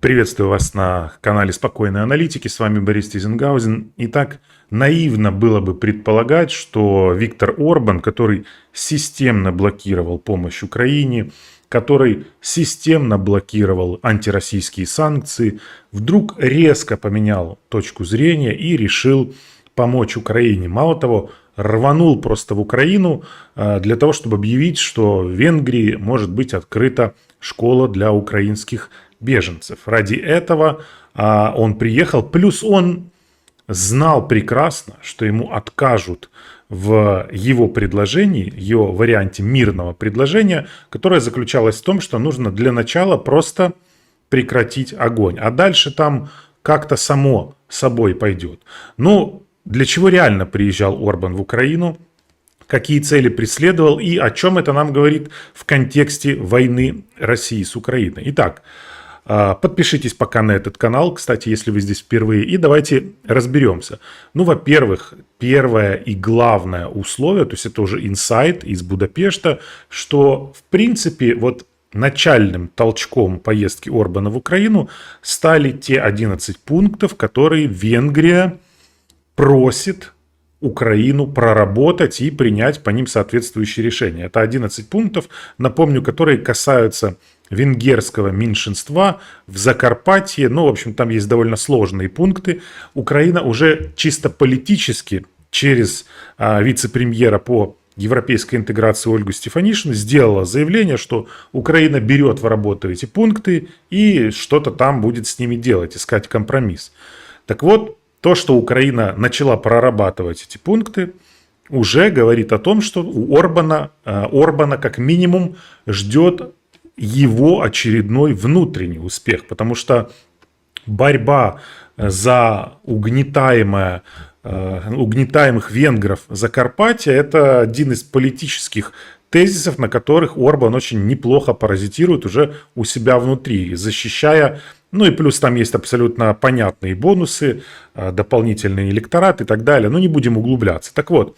Приветствую вас на канале Спокойной аналитики. С вами Борис Тизенгаузен. Итак, наивно было бы предполагать, что Виктор Орбан, который системно блокировал помощь Украине, который системно блокировал антироссийские санкции, вдруг резко поменял точку зрения и решил помочь Украине. Мало того, рванул просто в Украину для того, чтобы объявить, что в Венгрии может быть открыта школа для украинских беженцев. Ради этого он приехал. Плюс он знал прекрасно, что ему откажут в его предложении, его варианте мирного предложения, которое заключалось в том, что нужно для начала просто прекратить огонь. А дальше там как-то само собой пойдет. Ну, для чего реально приезжал Орбан в Украину? Какие цели преследовал и о чем это нам говорит в контексте войны России с Украиной? Итак, подпишитесь пока на этот канал, кстати, если вы здесь впервые, и давайте разберемся. Ну, во-первых, первое и главное условие, то есть это уже инсайт из Будапешта, что, в принципе, вот начальным толчком поездки Орбана в Украину стали те 11 пунктов, которые Венгрия просит Украину проработать и принять по ним соответствующие решения. Это 11 пунктов, напомню, которые касаются венгерского меньшинства в Закарпатье. Ну, в общем, там есть довольно сложные пункты. Украина уже чисто политически через вице-премьера по европейской интеграции Ольгу Стефанишину сделала заявление, что Украина берет в работу эти пункты и что-то там будет с ними делать, искать компромисс. Так вот, то, что Украина начала прорабатывать эти пункты, уже говорит о том, что у Орбана как минимум ждет его очередной внутренний успех. Потому что борьба за угнетаемых венгров Закарпатья – это один из политических тезисов, на которых Орбан очень неплохо паразитирует уже у себя внутри, защищая. Ну и плюс там есть абсолютно понятные бонусы, дополнительный электорат и так далее. Но не будем углубляться. Так вот,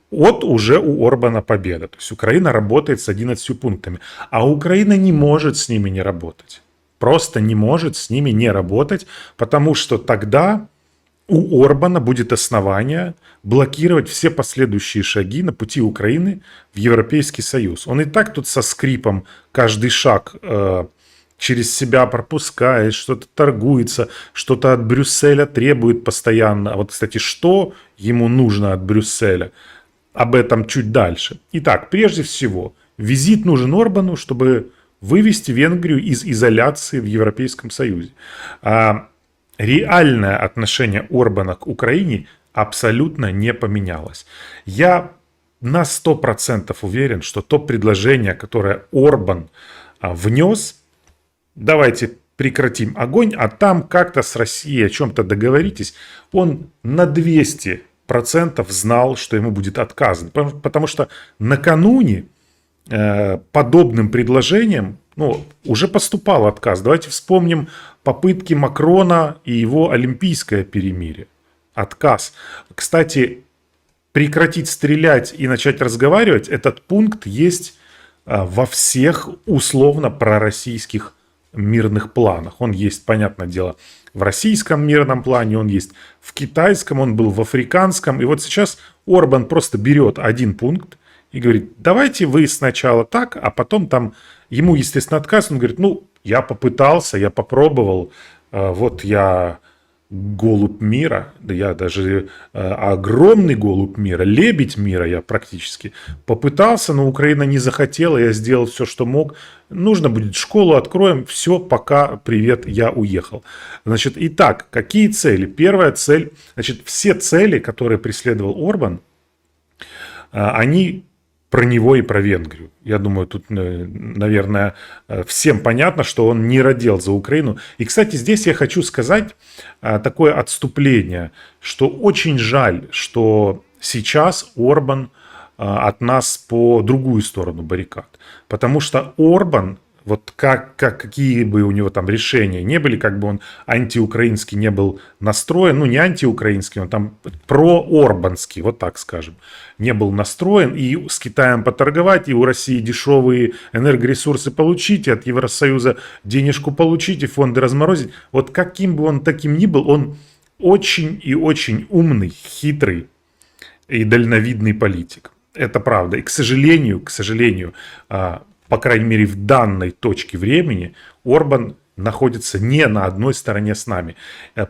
вот уже у Орбана победа. То есть Украина работает с 11 пунктами. А Украина не может с ними не работать. Просто не может с ними не работать, потому что тогда у Орбана будет основание блокировать все последующие шаги на пути Украины в Европейский Союз. Он и так тут со скрипом каждый шаг через себя пропускает, что-то торгуется, что-то от Брюсселя требует постоянно. А вот, кстати, что ему нужно от Брюсселя? Об этом чуть дальше. Итак, прежде всего, визит нужен Орбану, чтобы вывести Венгрию из изоляции в Европейском Союзе. Реальное отношение Орбана к Украине абсолютно не поменялось. Я на 100% уверен, что то предложение, которое Орбан внес, давайте прекратим огонь, а там как-то с Россией о чем-то договоритесь, он на 200% знал, что ему будет отказано. Потому что накануне подобным предложением уже поступал отказ. Давайте вспомним попытки Макрона и его олимпийское перемирие. Отказ. Кстати, прекратить стрелять и начать разговаривать, этот пункт есть во всех условно пророссийских мирных планах. Он есть, понятное дело, в российском мирном плане, он есть в китайском, он был в африканском. И вот сейчас Орбан просто берет один пункт и говорит, давайте вы сначала так, а потом там ему, естественно, отказ. Он говорит, я попытался, я попробовал, вот я голубь мира, да я даже огромный голубь мира, лебедь мира я практически попытался, но Украина не захотела, я сделал все, что мог. Нужно будет школу, откроем, все, пока, привет, я уехал. Значит, итак, какие цели? Первая цель, значит, все цели, которые преследовал Орбан, они про него и про Венгрию. Я думаю, тут, наверное, всем понятно, что он не родил за Украину. И, кстати, здесь я хочу сказать такое отступление, что очень жаль, что сейчас Орбан от нас по другую сторону баррикад. Потому что Орбан Вот какие бы у него там решения не были, как бы он антиукраинский не был настроен, ну не антиукраинский, он там проорбанский, вот так скажем, не был настроен, и с Китаем поторговать, и у России дешевые энергоресурсы получить, и от Евросоюза денежку получить, и фонды разморозить. Вот каким бы он таким ни был, он очень и очень умный, хитрый и дальновидный политик. Это правда. И, к сожалению, по крайней мере, в данной точке времени Орбан находится не на одной стороне с нами.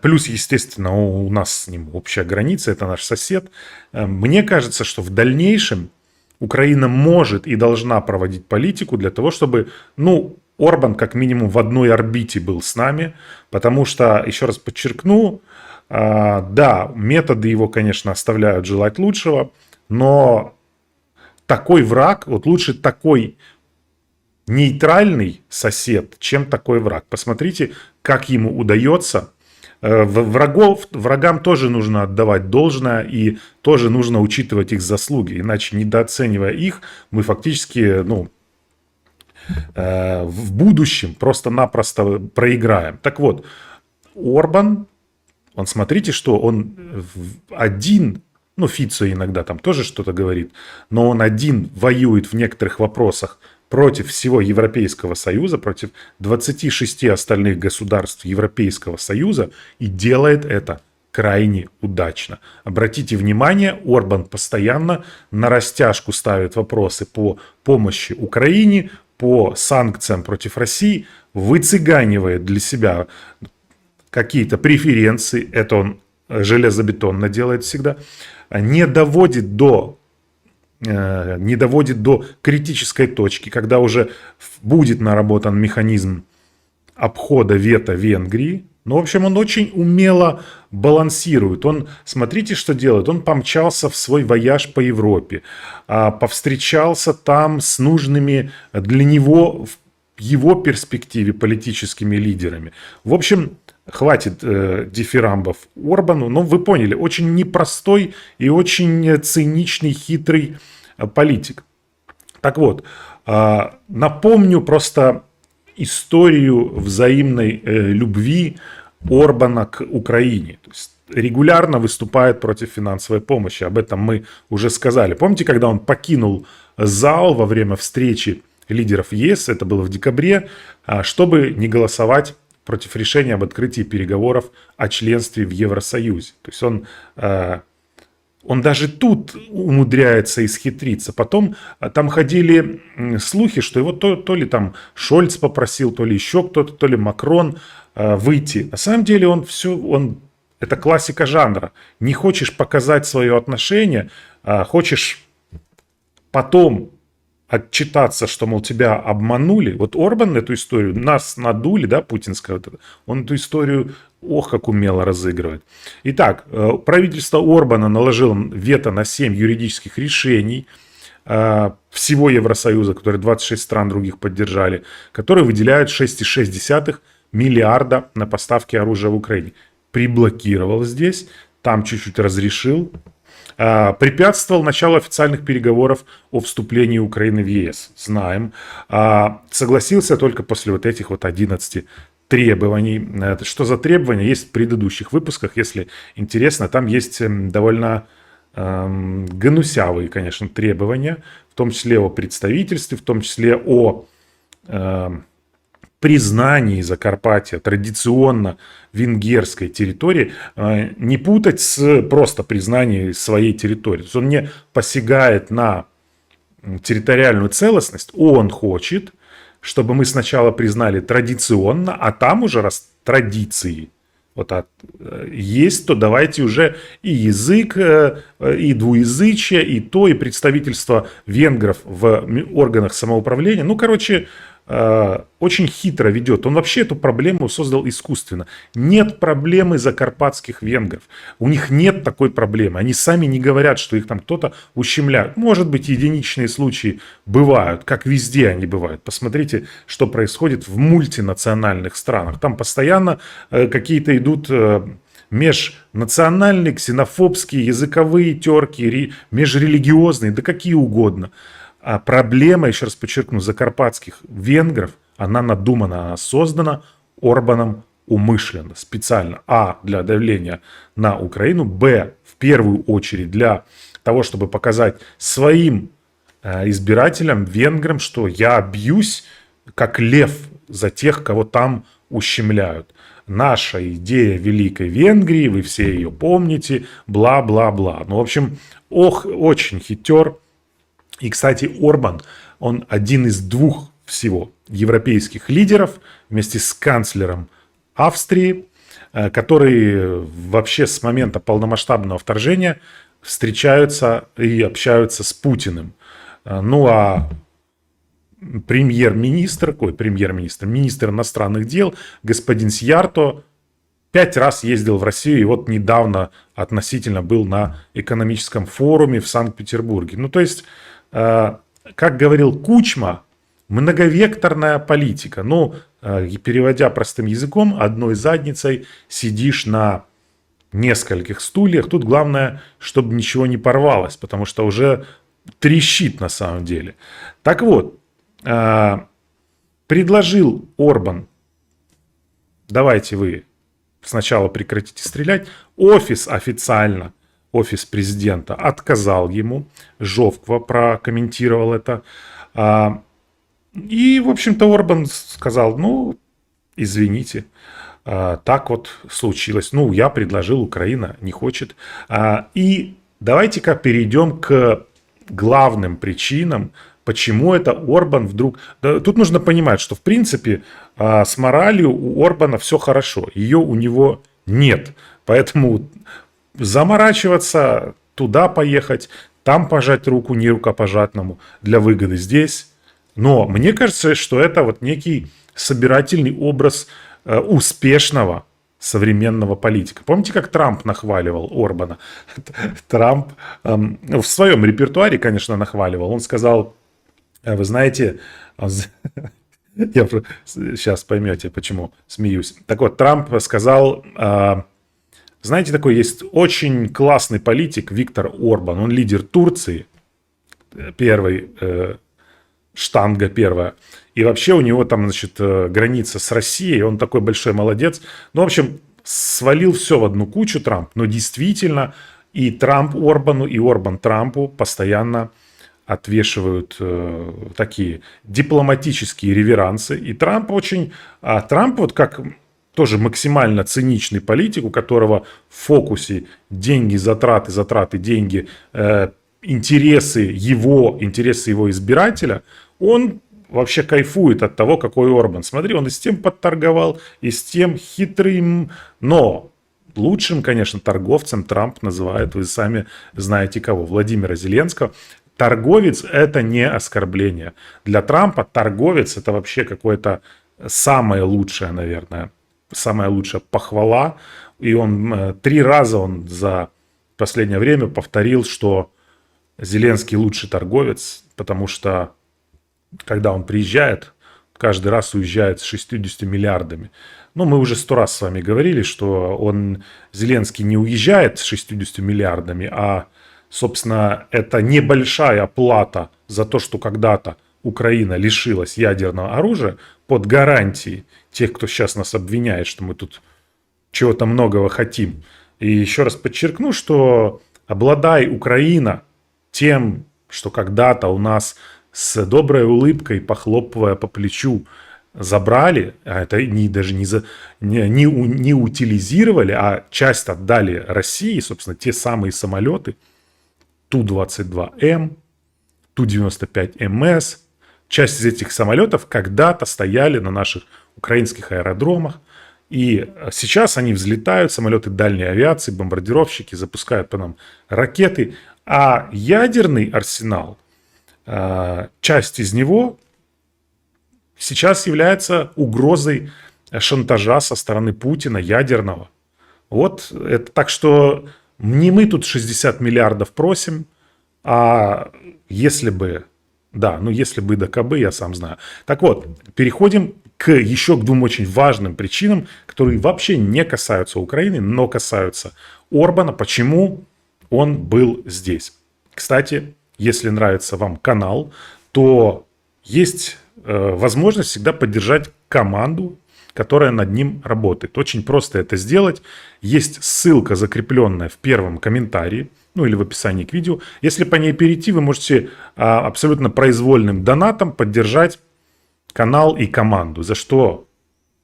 Плюс, естественно, у нас с ним общая граница, это наш сосед. Мне кажется, что в дальнейшем Украина может и должна проводить политику для того, чтобы, Орбан как минимум в одной орбите был с нами, потому что, еще раз подчеркну, да, методы его, конечно, оставляют желать лучшего, но такой враг, вот лучше такой нейтральный сосед, чем такой враг. Посмотрите, как ему удается. Врагам тоже нужно отдавать должное, и тоже нужно учитывать их заслуги. Иначе, недооценивая их, мы фактически в будущем просто-напросто проиграем. Так вот, Орбан, смотрите, что он один, Фицо иногда там тоже что-то говорит, но он один воюет в некоторых вопросах против всего Европейского Союза, против 26 остальных государств Европейского Союза, и делает это крайне удачно. Обратите внимание, Орбан постоянно на растяжку ставит вопросы по помощи Украине, по санкциям против России, выцыганивает для себя какие-то преференции, это он железобетонно делает всегда, не доводит до критической точки, когда уже будет наработан механизм обхода вето Венгрии. В общем, он очень умело балансирует. Смотрите, что делает. Он помчался в свой вояж по Европе, повстречался там с нужными для него, в его перспективе, политическими лидерами. В общем, хватит дифирамбов Орбану, но вы поняли, очень непростой и очень циничный, хитрый политик. Так вот, напомню просто историю взаимной любви Орбана к Украине. То есть регулярно выступает против финансовой помощи, об этом мы уже сказали. Помните, когда он покинул зал во время встречи лидеров ЕС, это было в декабре, чтобы не голосовать против решения об открытии переговоров о членстве в Евросоюзе. То есть он даже тут умудряется исхитриться. Потом там ходили слухи, что его то ли там Шольц попросил, то ли еще кто-то, то ли Макрон выйти. На самом деле это классика жанра. Не хочешь показать свое отношение, хочешь потом отчитаться, что, мол, тебя обманули. Вот Орбан эту историю, нас надули, да, путинская, он эту историю, как умело разыгрывает. Итак, правительство Орбана наложило вето на 7 юридических решений всего Евросоюза, которые 26 стран других поддержали, которые выделяют 6,6 миллиарда на поставки оружия в Украине. Приблокировал здесь, там чуть-чуть разрешил. Препятствовал началу официальных переговоров о вступлении Украины в ЕС. Знаем. Согласился только после вот этих 11 требований. Что за требования? Есть в предыдущих выпусках, если интересно. Там есть довольно гнусявые, конечно, требования, в том числе о представительстве, в том числе о признании Закарпатья традиционно венгерской территории, не путать с просто признанием своей территории. То есть он не посягает на территориальную целостность, он хочет, чтобы мы сначала признали традиционно, а там уже раз традиции есть, то давайте уже и язык, и двуязычие, и то, и представительство венгров в органах самоуправления. Очень хитро ведет. Он вообще эту проблему создал искусственно. Нет проблемы закарпатских венгров. У них нет такой проблемы. Они сами не говорят, что их там кто-то ущемляет. Может быть, единичные случаи бывают, как везде они бывают. Посмотрите, что происходит в мультинациональных странах. Там постоянно какие-то идут межнациональные, ксенофобские, языковые терки, межрелигиозные, да какие угодно. А проблема, еще раз подчеркну, закарпатских венгров, она надумана, она создана Орбаном умышленно, специально. А, для давления на Украину. Б, в первую очередь для того, чтобы показать своим избирателям, венграм, что я бьюсь как лев за тех, кого там ущемляют. Наша идея Великой Венгрии, вы все ее помните, бла-бла-бла. Ну, в общем, очень хитер. И, кстати, Орбан, он один из двух всего европейских лидеров вместе с канцлером Австрии, которые вообще с момента полномасштабного вторжения встречаются и общаются с Путиным. Ну, а министр иностранных дел, господин Сьярто, 5 раз ездил в Россию, и вот недавно относительно был на экономическом форуме в Санкт-Петербурге. Ну, то есть, как говорил Кучма, многовекторная политика. Ну, переводя простым языком, одной задницей сидишь на нескольких стульях. Тут главное, чтобы ничего не порвалось, потому что уже трещит на самом деле. Так вот, предложил Орбан, давайте вы сначала прекратите стрелять. Офис официально, офис президента отказал ему. Жовква прокомментировал это. И, в общем-то, Орбан сказал, ну, извините, так вот случилось. Ну, я предложил, Украина не хочет. И давайте-ка перейдем к главным причинам, почему это Орбан вдруг... Тут нужно понимать, что, в принципе, с моралью у Орбана все хорошо. Ее у него нет. Поэтому заморачиваться, туда поехать, там пожать руку нерукопожатному для выгоды здесь. Но мне кажется, что это вот некий собирательный образ успешного современного политика. Помните, как Трамп нахваливал Орбана? Трамп в своем репертуаре, конечно, нахваливал. Он сказал, вы знаете, сейчас поймете, почему смеюсь. Так вот, Трамп сказал, знаете, такой есть очень классный политик Виктор Орбан. Он лидер Турции, первый штанга первая. И вообще у него там, значит, граница с Россией. Он такой большой молодец. Ну, в общем, свалил все в одну кучу Трамп. Но действительно и Трамп Орбану, и Орбан Трампу постоянно отвешивают такие дипломатические реверансы. И Трамп очень... Трамп вот как тоже максимально циничный политик, у которого в фокусе деньги, затраты, деньги, интересы его избирателя, он вообще кайфует от того, какой Орбан. Смотри, он и с тем подторговал, и с тем хитрым. Но лучшим, конечно, торговцем Трамп называет, вы сами знаете кого, Владимира Зеленского. Торговец – это не оскорбление. Для Трампа торговец – это вообще какое-то самое лучшее, наверное, самая лучшая похвала. И он 3 раза он за последнее время повторил, что Зеленский лучший торговец, потому что когда он приезжает, каждый раз уезжает с 60 миллиардами. Ну, мы уже 100 раз с вами говорили, что Зеленский не уезжает с 60 миллиардами, а, собственно, это небольшая плата за то, что когда-то Украина лишилась ядерного оружия под гарантией тех, кто сейчас нас обвиняет, что мы тут чего-то многого хотим. И еще раз подчеркну, что обладай Украина тем, что когда-то у нас с доброй улыбкой, похлопывая по плечу, забрали, а это даже не утилизировали, а часть отдали России, собственно, те самые самолеты Ту-22М, Ту-95МС. Часть из этих самолетов когда-то стояли на наших украинских аэродромах, и сейчас они взлетают, самолеты дальней авиации, бомбардировщики, запускают по нам ракеты, а ядерный арсенал, часть из него сейчас является угрозой шантажа со стороны Путина ядерного. Вот это так что не мы тут 60 миллиардов просим, а если бы, да, ну если бы да кабы, я сам знаю. Так вот, переходим еще к 2 очень важным причинам, которые вообще не касаются Украины, но касаются Орбана. Почему он был здесь? Кстати, если нравится вам канал, то есть возможность всегда поддержать команду, которая над ним работает. Очень просто это сделать. Есть ссылка, закрепленная в первом комментарии, ну или в описании к видео. Если по ней перейти, вы можете абсолютно произвольным донатом поддержать канал и команду, за что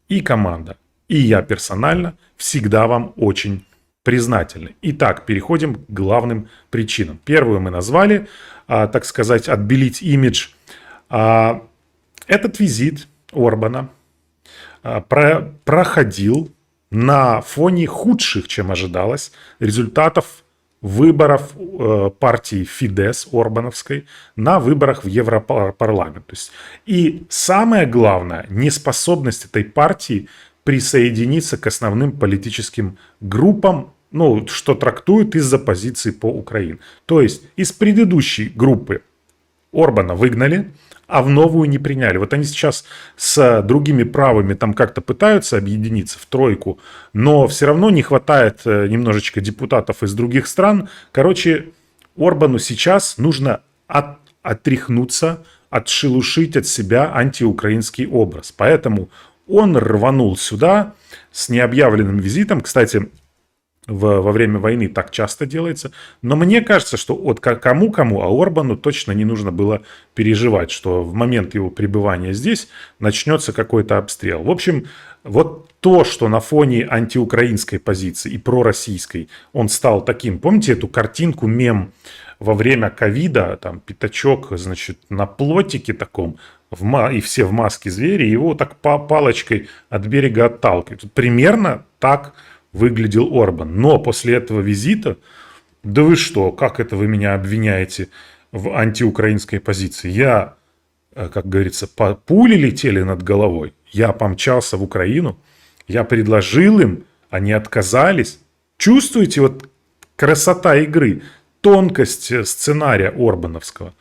и команда, и я персонально всегда вам очень признательны. Итак, переходим к главным причинам. Первую мы назвали, так сказать, отбелить имидж. Этот визит Орбана проходил на фоне худших, чем ожидалось, результатов выборов партии Фидес Орбановской на выборах в Европарламент. То есть, и самое главное, неспособность этой партии присоединиться к основным политическим группам, ну, что трактуют из-за позиции по Украине. То есть из предыдущей группы Орбана выгнали, а в новую не приняли. Вот они сейчас с другими правыми там как-то пытаются объединиться в тройку, но все равно не хватает немножечко депутатов из других стран. Короче, Орбану сейчас нужно отряхнуться, отшелушить от себя антиукраинский образ. Поэтому он рванул сюда с необъявленным визитом. Кстати, во время войны так часто делается. Но мне кажется, что от кому-кому, а Орбану точно не нужно было переживать, что в момент его пребывания здесь начнется какой-то обстрел. В общем, вот то, что на фоне антиукраинской позиции и пророссийской он стал таким. Помните эту картинку, мем во время ковида, там пятачок, значит, на плотике таком, и все в маске звери, его так палочкой от берега отталкивают. Примерно так выглядел Орбан. Но после этого визита, да вы что, как это вы меня обвиняете в антиукраинской позиции? Я, как говорится, пули летели над головой. Я помчался в Украину, я предложил им, они отказались. Чувствуете вот красота игры, тонкость сценария орбановского?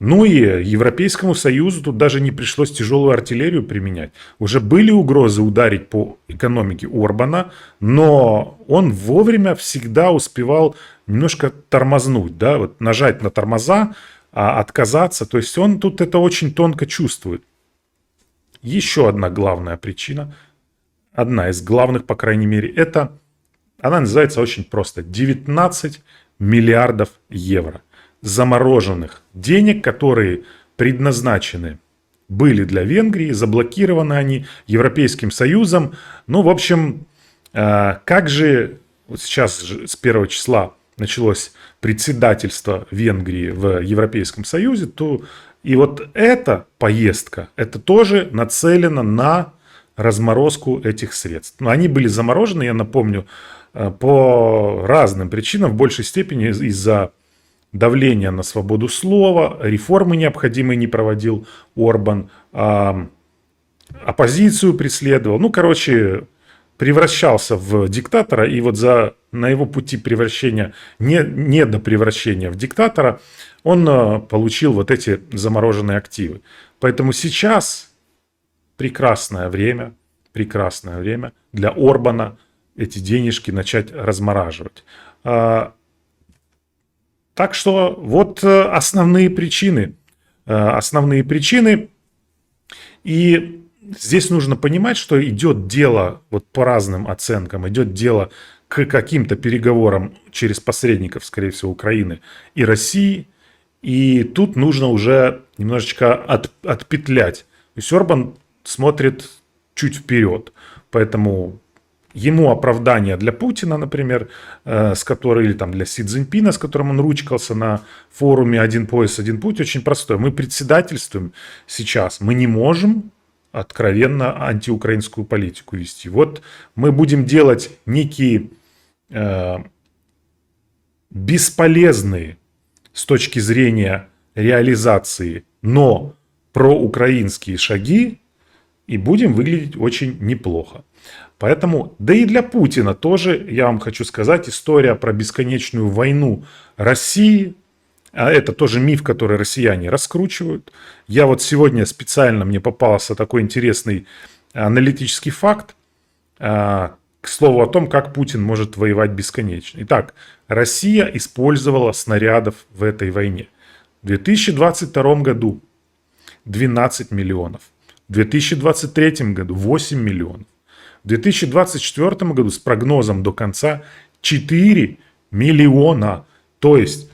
Ну и Европейскому Союзу тут даже не пришлось тяжелую артиллерию применять. Уже были угрозы ударить по экономике Орбана, но он вовремя всегда успевал немножко тормознуть, да, вот нажать на тормоза, отказаться. То есть он тут это очень тонко чувствует. Еще одна главная причина, одна из главных, по крайней мере, это, она называется очень просто, 19 миллиардов евро. Замороженных денег, которые предназначены были для Венгрии, заблокированы они Европейским Союзом. Ну, в общем, как же вот сейчас с 1 числа началось председательство Венгрии в Европейском Союзе, то и вот эта поездка, это тоже нацелено на разморозку этих средств. Но они были заморожены, я напомню, по разным причинам, в большей степени из-за давление на свободу слова, реформы необходимые не проводил Орбан, оппозицию преследовал. Ну, короче, превращался в диктатора, и вот на его пути превращения, не до превращения в диктатора, он получил вот эти замороженные активы. Поэтому сейчас прекрасное время для Орбана эти денежки начать размораживать. Так что вот основные причины. И здесь нужно понимать, что идет дело, вот по разным оценкам, идет дело к каким-то переговорам через посредников, скорее всего, Украины и России. И тут нужно уже немножечко отпетлять. То есть Орбан смотрит чуть вперед. Поэтому ему оправдание для Путина, например, или там для Си Цзиньпина, с которым он ручкался на форуме «Один пояс, один путь», очень простой. Мы председательствуем сейчас. Мы не можем откровенно антиукраинскую политику вести. Вот мы будем делать некие бесполезные с точки зрения реализации, но проукраинские шаги, и будем выглядеть очень неплохо. Поэтому, да и для Путина тоже, я вам хочу сказать, история про бесконечную войну России, а это тоже миф, который россияне раскручивают. Я вот сегодня специально, мне попался такой интересный аналитический факт, к слову о том, как Путин может воевать бесконечно. Итак, Россия использовала снарядов в этой войне. В 2022 году 12 миллионов. В 2023 году 8 миллионов. В 2024 году с прогнозом до конца 4 миллиона. То есть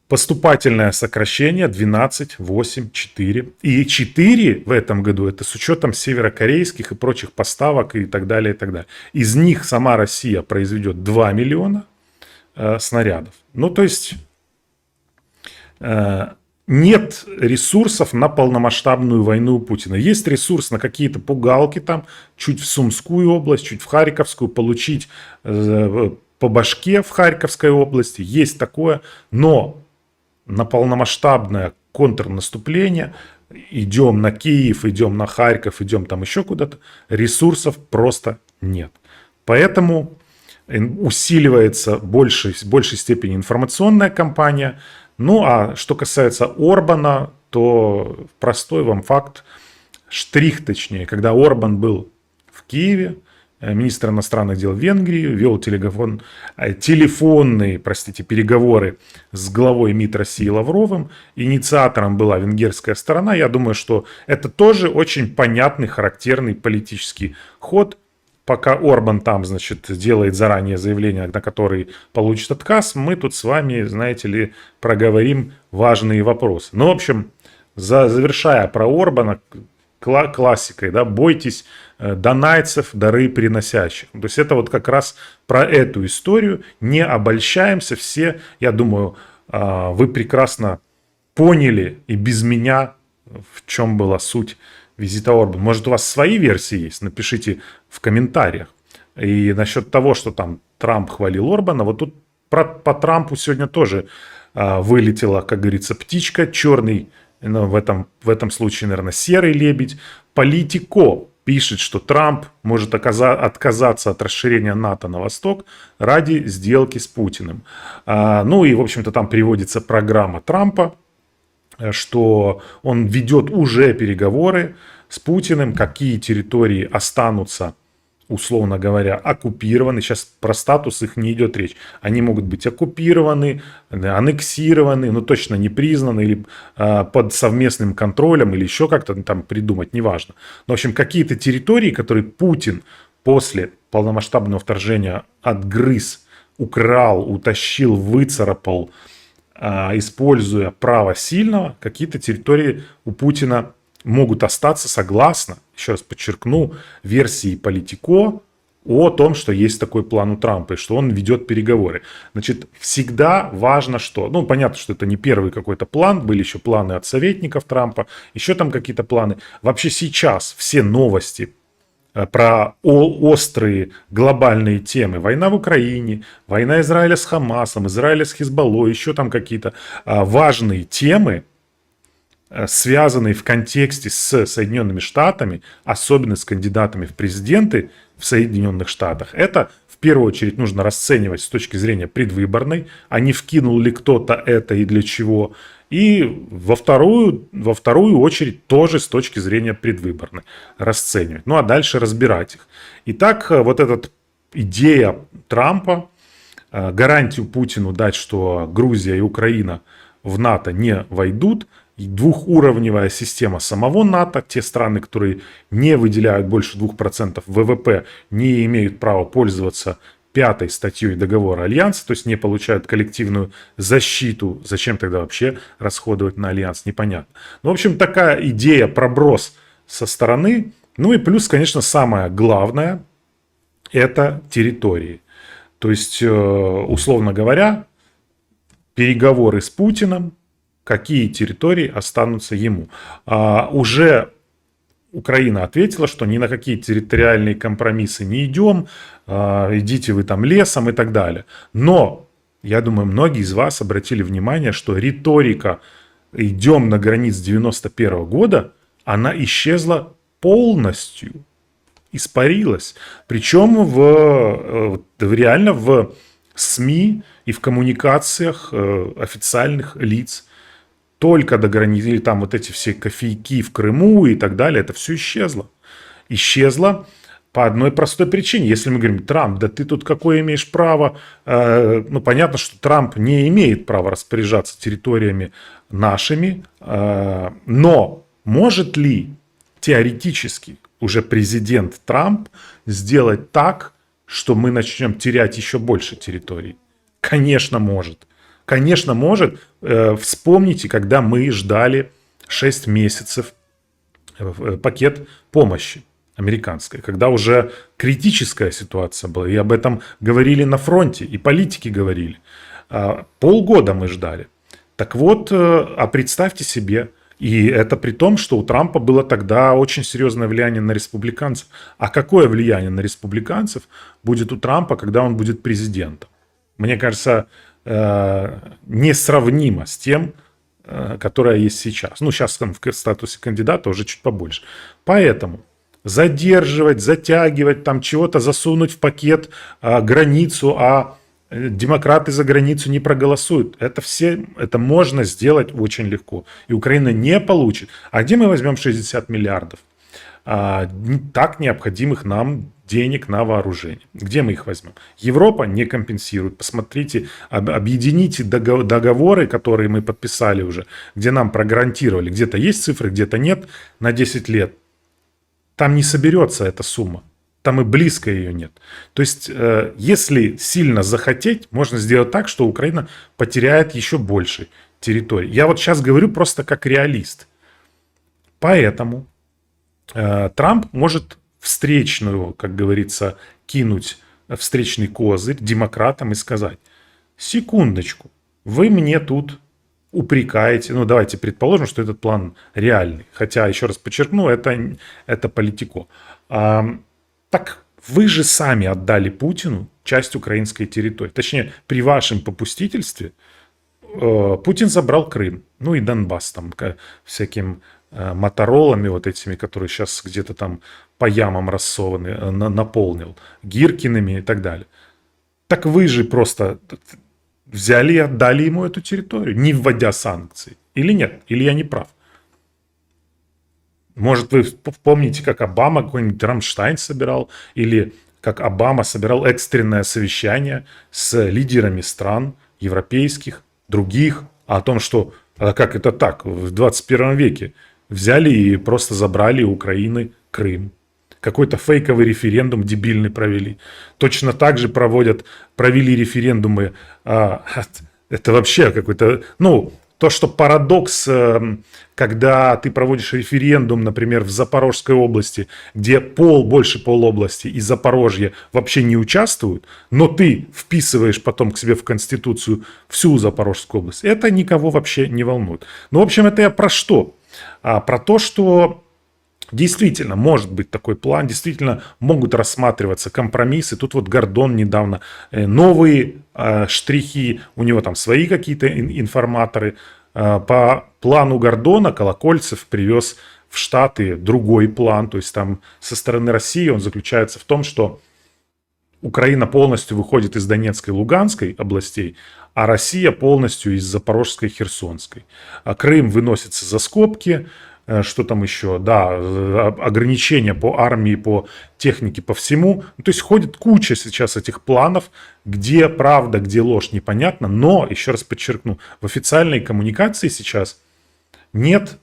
поступательное сокращение 12, 8, 4. И 4 в этом году это с учетом северокорейских и прочих поставок и так далее, и так далее. Из них сама Россия произведет 2 миллиона снарядов. Ну, то есть нет ресурсов на полномасштабную войну у Путина. Есть ресурс на какие-то пугалки там, чуть в Сумскую область, чуть в Харьковскую, получить по башке в Харьковской области. Есть такое, но на полномасштабное контрнаступление, идем на Киев, идем на Харьков, идем там еще куда-то, ресурсов просто нет. Поэтому усиливается в большей степени информационная кампания. Ну а что касается Орбана, то простой вам факт, штрих точнее, когда Орбан был в Киеве, министр иностранных дел Венгрии, вел телефонные переговоры с главой МИД России Лавровым. Инициатором была венгерская сторона. Я думаю, что это тоже очень понятный, характерный политический ход. Пока Орбан там, делает заранее заявление, на которое получит отказ, мы тут с вами, знаете ли, проговорим важные вопросы. Ну, в общем, завершая про Орбана, классикой, да, бойтесь донайцев, дары приносящих. То есть это вот как раз про эту историю. Не обольщаемся все. Я думаю, вы прекрасно поняли и без меня, в чем была суть визита Орбана. Может, у вас свои версии есть? Напишите в комментариях. И насчет того, что там Трамп хвалил Орбана, вот тут по Трампу сегодня тоже вылетела, как говорится, птичка, черный, в этом случае, наверное, серый лебедь. Политико пишет, что Трамп может отказаться от расширения НАТО на восток ради сделки с Путиным. Ну и, в общем-то, там приводится программа Трампа, что он ведет уже переговоры с Путиным, какие территории останутся, условно говоря, оккупированы. Сейчас про статус их не идет речь. Они могут быть оккупированы, аннексированы, но точно не признаны, или под совместным контролем, или еще как-то там придумать, неважно. Но, в общем, какие-то территории, которые Путин после полномасштабного вторжения отгрыз, украл, утащил, выцарапал, используя право сильного, какие-то территории у Путина могут остаться согласно, еще раз подчеркну, версии Политико о том, что есть такой план у Трампа и что он ведет переговоры. Значит, всегда важно что? Ну, понятно, что это не первый какой-то план, были еще планы от советников Трампа, еще там какие-то планы. Вообще сейчас все новости про острые глобальные темы. Война в Украине, война Израиля с Хамасом, Израиля с Хизбаллой, еще там какие-то важные темы, связанные в контексте с Соединенными Штатами, особенно с кандидатами в президенты в Соединенных Штатах. Это в первую очередь нужно расценивать с точки зрения предвыборной, а не вкинул ли кто-то это и для чего. И во вторую очередь тоже с точки зрения предвыборной расценивать. Ну а дальше разбирать их. Итак, вот эта идея Трампа, гарантию Путину дать, что Грузия и Украина в НАТО не войдут, двухуровневая система самого НАТО, те страны, которые не выделяют больше 2% ВВП, не имеют права пользоваться 5 статьей договора Альянса, то есть не получают коллективную защиту. Зачем тогда вообще расходовать на Альянс, непонятно. Ну, в общем, такая идея, проброс со стороны. Ну и плюс, конечно, самое главное, это территории. То есть, условно говоря, переговоры с Путиным, какие территории останутся ему. Уже Украина ответила, что ни на какие территориальные компромиссы не идем, идите вы там лесом и так далее. Но, я думаю, многие из вас обратили внимание, что риторика «идем на границ 91 года», она исчезла полностью, испарилась. Причем реально в СМИ и в коммуникациях официальных лиц. Только до границы, или там вот эти все кофейки в Крыму и так далее, это все исчезло. Исчезло по одной простой причине. Если мы говорим, Трамп, да ты тут какое имеешь право? Ну, понятно, что Трамп не имеет права распоряжаться территориями нашими, но Может ли теоретически уже президент Трамп сделать так, что мы начнем терять еще больше территорий? Конечно, может. Конечно, может. Вспомните, когда мы ждали 6 месяцев пакет помощи американской, когда уже критическая ситуация была, и об этом говорили на фронте, и политики говорили. Полгода мы ждали. Так вот, а представьте себе, и это при том, что у Трампа было тогда очень серьезное влияние на республиканцев. А какое влияние на республиканцев будет у Трампа, когда он будет президентом? Мне кажется, несравнимо с тем, которое есть сейчас. Ну, сейчас там в статусе кандидата уже чуть побольше. Поэтому задерживать, затягивать, там чего-то засунуть в пакет границу, а демократы за границу не проголосуют. Это можно сделать очень легко. И Украина не получит. А где мы возьмем 60 миллиардов? Так необходимых нам денег на вооружение. Где мы их возьмем? Европа не компенсирует. Посмотрите, объедините договоры, которые мы подписали уже, где нам прогарантировали. Где-то есть цифры, где-то нет, на 10 лет. Там не соберется эта сумма. Там и близко ее нет. То есть, если сильно захотеть, можно сделать так, что Украина потеряет еще больше территорий. Я вот сейчас говорю просто как реалист. Поэтому Трамп может встречную, как говорится, кинуть встречный козырь демократам и сказать: секундочку, вы мне тут упрекаете, ну давайте предположим, что этот план реальный, хотя, еще раз подчеркну, это политико. Так вы же сами отдали Путину часть украинской территории. Точнее, при вашем попустительстве Путин забрал Крым, ну и Донбасс там всяким моторолами вот этими, которые сейчас где-то там по ямам рассованы, наполнил, Гиркиными и так далее. Так вы же просто взяли и отдали ему эту территорию, не вводя санкций. Или нет? Или я не прав? Может, вы помните, как Обама какой-нибудь Рамштайн собирал, или как Обама собирал экстренное совещание с лидерами стран европейских, других, о том, что как это так, в 21 веке взяли и просто забрали у Украины Крым. Какой-то фейковый референдум дебильный провели. Точно так же провели референдумы. Это вообще какой-то... Ну, то, что парадокс, когда ты проводишь референдум, например, в Запорожской области, где больше полобласти и Запорожье вообще не участвуют, но ты вписываешь потом к себе в Конституцию всю Запорожскую область, это никого вообще не волнует. Ну, в общем, это я про что? Про то, что действительно может быть такой план, действительно могут рассматриваться компромиссы. Тут вот Гордон недавно новые штрихи, у него там свои какие-то информаторы. По плану Гордона Колокольцев привез в Штаты другой план, то есть там со стороны России он заключается в том, что Украина полностью выходит из Донецкой и Луганской областей, а Россия полностью из Запорожской и Херсонской. А Крым выносится за скобки. Что там еще? Да, ограничения по армии, по технике, по всему. То есть ходит куча сейчас этих планов, где правда, где ложь, непонятно. Но, еще раз подчеркну, в официальной коммуникации сейчас нет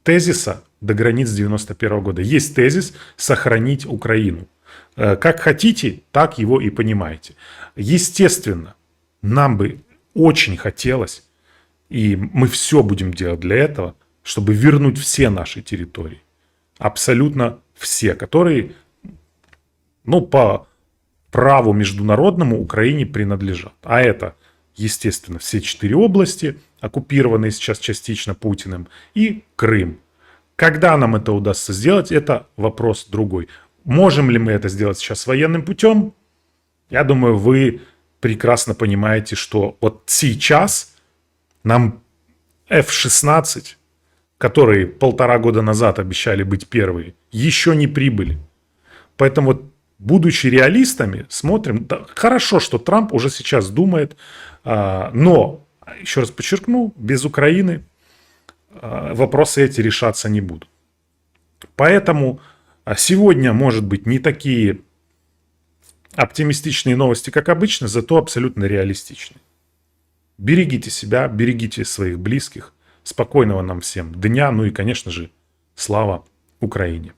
тезиса до границ 91 года. Есть тезис «сохранить Украину». Как хотите, так его и понимаете. Естественно, нам бы очень хотелось, и мы все будем делать для этого, чтобы вернуть все наши территории. Абсолютно все, которые, ну, по праву международному Украине принадлежат. А это, естественно, все 4 области, оккупированные сейчас частично Путиным, и Крым. Когда нам это удастся сделать, это вопрос другой. Можем ли мы это сделать сейчас военным путем? Я думаю, вы прекрасно понимаете, что вот сейчас нам F-16, которые 1,5 года назад обещали быть первые, еще не прибыли. Поэтому, вот, будучи реалистами, смотрим. Да, хорошо, что Трамп уже сейчас думает, но, еще раз подчеркну, без Украины вопросы эти решаться не будут. Поэтому сегодня, может быть, не такие оптимистичные новости, как обычно, зато абсолютно реалистичные. Берегите себя, берегите своих близких. Спокойного нам всем дня. Ну и, конечно же, слава Украине.